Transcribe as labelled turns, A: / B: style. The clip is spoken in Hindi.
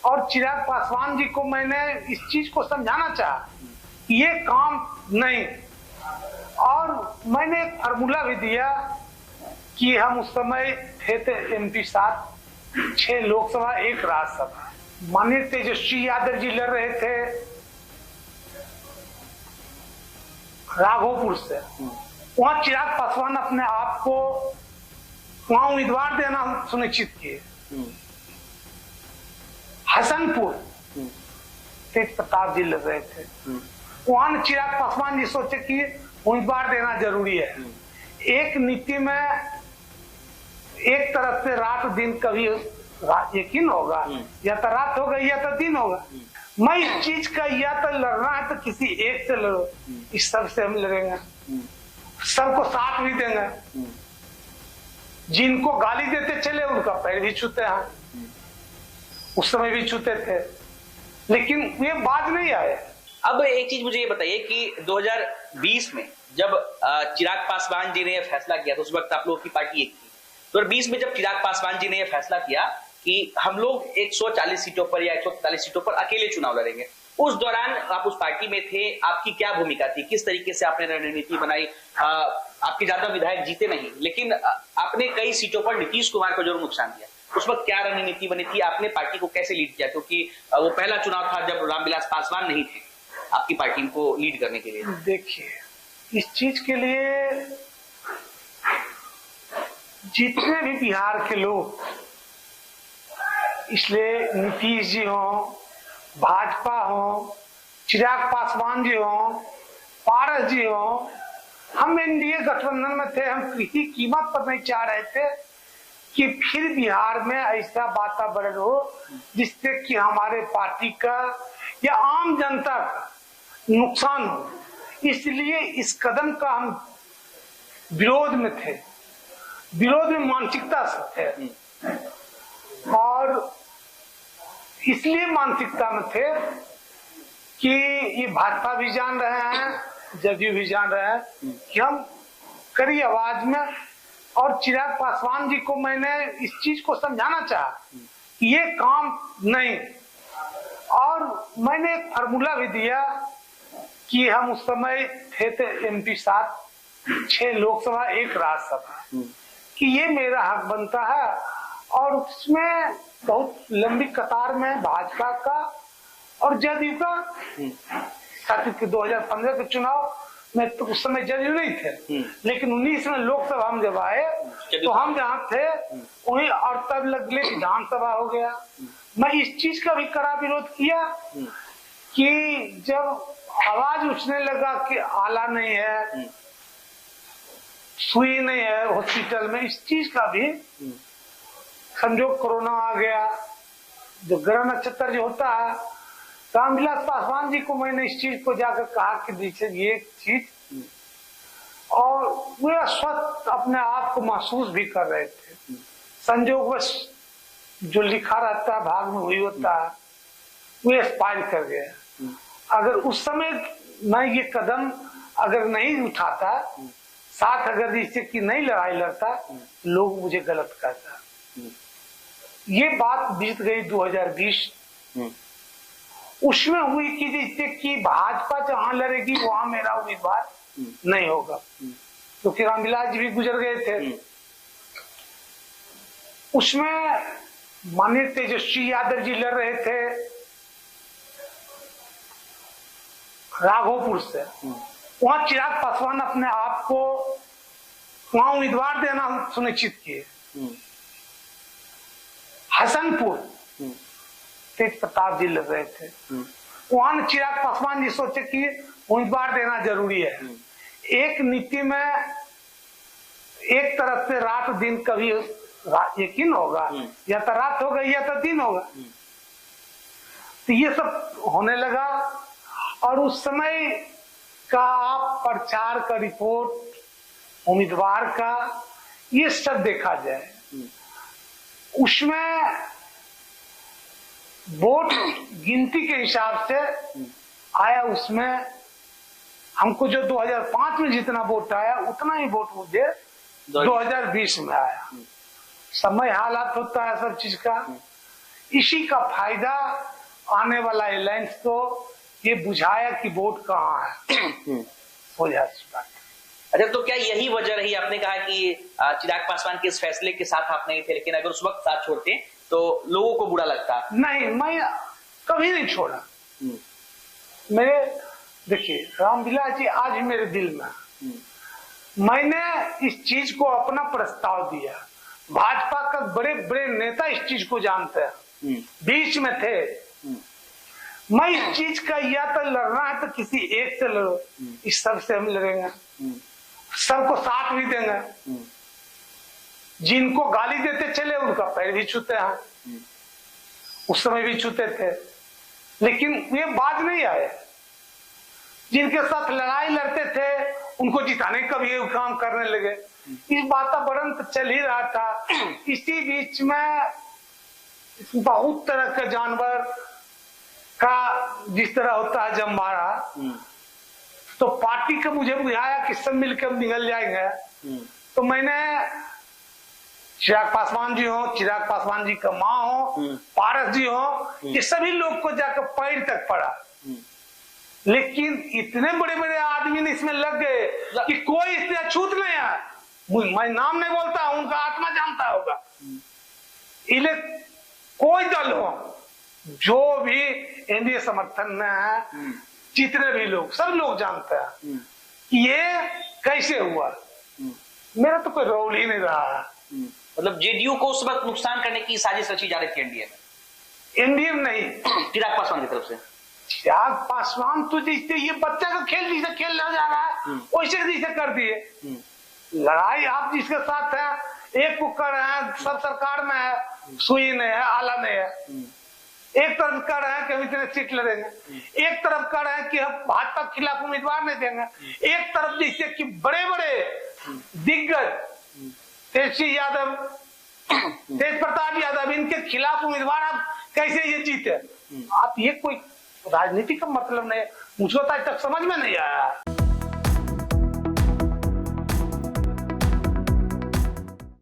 A: और चिराग पासवान जी को मैंने इस चीज को समझाना चाहा कि ये काम नहीं, और मैंने एक फार्मूला भी दिया कि हम उस समय थे MP 7, 6 लोकसभा 1 राज्यसभा। माननीय तेजस्वी यादव जी लड़ रहे थे राघोपुर से, वहां चिराग पासवान अपने आप को वहां उम्मीदवार देना सुनिश्चित किए। हसनपुर तेज प्रताप जी लड़ रहे थे, वहां चिराग पासवान जी सोचे कि उम्मीदवार देना जरूरी है। एक नीति में एक तरफ से रात दिन कभी यकीन होगा, या तो रात होगा या तो दिन होगा। मैं इस चीज का या तो लड़ना है तो किसी एक से लड़ो, इस सब से हम लड़ेंगे, सबको साथ भी देंगे। जिनको गाली देते चले उनका पैर भी छूते हैं, उस समय भी छूते थे, लेकिन ये बात नहीं आए।
B: अब एक चीज मुझे ये बताइए कि 2020 में जब चिराग पासवान जी ने यह फैसला किया तो उस वक्त आप लोगों की पार्टी एक थी। 2020 में जब चिराग पासवान जी ने यह फैसला किया कि हम लोग 140 सीटों पर या 143 सीटों पर अकेले चुनाव लड़ेंगे, उस दौरान आप उस पार्टी में थे, आपकी क्या भूमिका थी, किस तरीके से आपने रणनीति बनाई? आपके ज्यादा विधायक जीते नहीं, लेकिन आपने कई सीटों पर नीतीश कुमार को जरूर नुकसान दिया। उस वक्त क्या रणनीति बनी थी, आपने पार्टी को कैसे लीड किया? क्योंकि वो पहला चुनाव था जब रामविलास पासवान नहीं थे आपकी पार्टी को लीड करने के लिए।
A: देखिए, इस चीज के लिए जितने भी बिहार के लोग, इसलिए नीतीश जी हो, भाजपा हो, चिराग पासवान जी हो, पारस जी हो, हम एनडीए गठबंधन में थे। हम किसी कीमत पर नहीं चाह रहे थे कि फिर बिहार में ऐसा वातावरण हो जिससे कि हमारे पार्टी का या आम जनता का नुकसान हो। इसलिए इस कदम का हम विरोध में थे, विरोध में मानसिकता से थे, और इसलिए मानसिकता में थे कि ये भाजपा भी जान रहे हैं, जदयू भी जान रहे हैं कि हम कड़ी आवाज में, और चिराग पासवान जी को मैंने इस चीज को समझाना चाहा कि ये काम नहीं, और मैंने एक फार्मूला भी दिया कि हम उस समय थे MP 7, 6 लोकसभा 1 राज्यसभा, कि ये मेरा हक बनता है। और उसमें बहुत लंबी कतार में भाजपा का और जदयू का, साथ ही 2015 के चुनाव में तो उस समय जदयू नहीं थे, लेकिन 19 में लोकसभा हम जब आए तो हम जहाँ थे वहीं, और तब लगले विधानसभा हो गया। मैं इस चीज का भी कड़ा विरोध किया कि जब आवाज उठने लगा कि आला नहीं है, सुई नहीं है हॉस्पिटल में, इस चीज का भी समझो कोरोना आ गया, जो ग्रह नक्षत्र जो होता है, रामविलास पासवान जी को मैंने इस चीज को जाकर कहा कि देखिए ये चीज, और वे स्वस्थ अपने आप को महसूस भी कर रहे थे। संजोगवश जो लिखा रहता है भाग में वही होता है, वो एक्सपायर कर गया। अगर उस समय मैं ये कदम अगर नहीं उठाता, साथ अगर जिससे कि नहीं लड़ाई लड़ता, लोग मुझे गलत कहता। ये बात बीत गई 2020, उसमें हुई कि जिससे कि भाजपा जहां लड़ेगी वहां मेरा उम्मीदवार नहीं होगा, क्योंकि रामविलास जी भी गुजर गए थे। उसमें माननीय तेजस्वी यादव जी लड़ रहे थे राघोपुर से, वहां चिराग पासवान अपने आप को वहां उम्मीदवार देना सुनिश्चित किए। हसनपुर तेज प्रताप जी लड़ रहे थे, वहां चिराग पासवान जी सोचे कि उम्मीदवार देना जरूरी है। एक नीति में एक तरफ से रात दिन कभी यकीन होगा, या तो रात होगा या तो दिन होगा। तो ये सब होने लगा, और उस समय का आप प्रचार का रिपोर्ट उम्मीदवार का ये सब देखा जाए, उसमें वोट गिनती के हिसाब से आया, उसमें हमको जो 2005 में जितना वोट आया उतना ही वोट मुझे 2020 में आया। समय हालात होता है सब चीज का, इसी का फायदा आने वाला एलायंस को ये बुझाया कि वोट कहाँ है। हो जाए बात।
B: अच्छा, तो क्या यही वजह रही, आपने कहा कि चिराग पासवान के इस फैसले के साथ आप नहीं थे, लेकिन अगर उस वक्त साथ छोड़ते तो लोगों को बुरा लगता?
A: नहीं, मैं कभी नहीं छोड़ा। मेरे देखिए रामविलास जी आज मेरे दिल में, मैंने इस चीज को अपना प्रस्ताव दिया। भाजपा का बड़े बड़े नेता इस चीज को जानते हैं, बीच में थे। मैं इस चीज का या तो लड़ना है तो किसी एक से लड़ो, इस सब से हम लड़ेंगे, सबको साथ भी देंगे। जिनको गाली देते चले उनका पैर भी छूते हैं, उस समय भी छूते थे, लेकिन ये बात नहीं आए। जिनके साथ लड़ाई लड़ते थे उनको जिताने का भी काम करने लगे। इस वातावरण तो चल ही रहा था। इसी बीच में बहुत तरह के जानवर का जिस तरह होता है जब मारा, तो पार्टी का मुझे बुझाया कि सब मिलकर निकल जाएंगे। तो मैंने चिराग पासवान जी हो, चिराग पासवान जी का माँ हो, पारस जी हो, ये सभी लोग को जाकर पैर तक पड़ा। लेकिन इतने बड़े बड़े आदमी ने इसमें लग गए कि कोई इससे अछूत नहीं है। मैं नाम नहीं बोलता, उनका आत्मा जानता होगा। इन्हें कोई दल हो जो भी एनडीए समर्थन में है, जितने भी लोग, सब लोग जानते हैं कि ये कैसे हुआ। मेरा तो कोई रोल ही नहीं रहा है।
B: मतलब जेडीयू को उस वक्त नुकसान करने की साजिश रची जा रही थी एनडीए में?
A: एनडीए में नहीं,
B: चिराग पासवान की तरफ से।
A: चिराग पासवान तो जैसे ये बच्चा का खेल जैसे खेलने जा रहा है वैसे जैसे कर दिए। लड़ाई आप जिसके साथ है, एक कुकर है, सब सरकार में है, सुई नहीं है, आला नहीं है। एक तरफ कर रहे हैं कि हम इतने सीट लड़ेंगे, एक तरफ कर रहे हैं कि हम भाजपा के खिलाफ उम्मीदवार नहीं देंगे, एक तरफ जैसे कि बड़े बड़े दिग्गज तेजस्वी यादव, तेज प्रताप यादव, इनके खिलाफ उम्मीदवार आप कैसे ये जीते? आप ये कोई राजनीति का मतलब नहीं, मुझको तो आज तक समझ में नहीं आया।